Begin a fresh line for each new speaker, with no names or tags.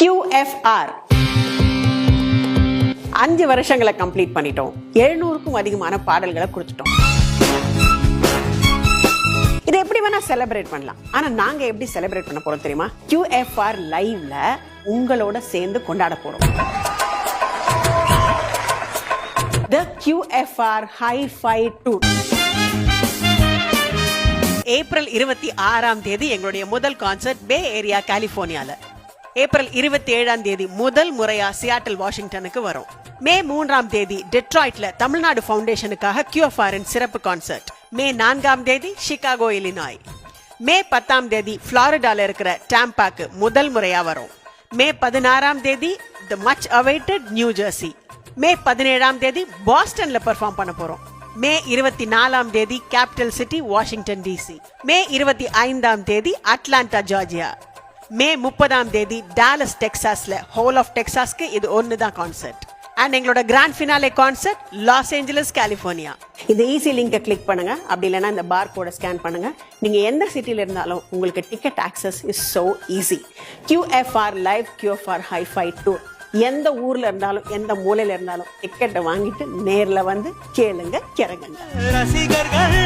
QFR 5 வருஷங்களை complete பண்ணிட்டோம். 700க்கும் அதிகமான பாடல்களை கொடுத்துட்டோம். இதை எப்படி வேணா செலிப்ரேட் பண்ணலாம். ஆனா நாங்க எப்படி செலிப்ரேட் பண்ண போறோம் தெரியுமா? QFR லைவ்ல உங்களோட சேர்ந்து கொண்டாட போறோம். The QFR Hi-Fi Tour. April 26ஆம் தேதி எங்களுடைய முதல் கான்சர்ட் பே ஏரியா கலிபோர்னியால. ஏப்ரல் 27ஆம் தேதி முதல் முறையா சியாட்டில் வாஷிங்டனுக்கு வரும். மே 3ஆம் தேதி டெட்ராய்ட்ல தமிழ்நாடு ஃபவுண்டேஷனுக்காக QFR இன் சிறப்பு கான்சர்ட். மே 4ஆம் தேதி சிகாகோ இல்லினாய். மே 10ஆம் தேதி புளோரிடால இருக்கிற டாம்பாக்கு முதல் முறையா வரும். மே 16ஆம் தேதி the much awaited New Jersey. May 17ஆம் தேதி பாஸ்டன்ல பெர்ஃபார்ம் பண்ண போறோம். மே 24ஆம் தேதி capital city Washington DC. May 25ஆம் தேதி அட்லாண்டா ஜார்ஜியா. மே 30ஆம் தேதி டாலஸ் டெக்சாஸ்ல ஹோல் ஆஃப் டெக்சாஸ்க்கு இது ஒண்ணுதான் கான்சர்ட். அண்ட் எங்களோட grand finale concert Los Angeles California. இந்த ஈஸி லிங்கை கிளிக் பண்ணுங்க. அப்படி இல்லைன்னா இந்த பார் கோடை ஸ்கேன் பண்ணுங்க. நீங்க எந்த சிட்டில இருந்தாலும் உங்களுக்கு ticket access is so easy. QFR live QFR Hi-Fi tour. எந்த ஊர்ல இருந்தாலும் எந்த மூலையில இருந்தாலும் டிக்கெட்டை வாங்கிட்டு நேர்ல வந்து கேளுங்க, கிறங்குங்க.
ரசிகர்கள்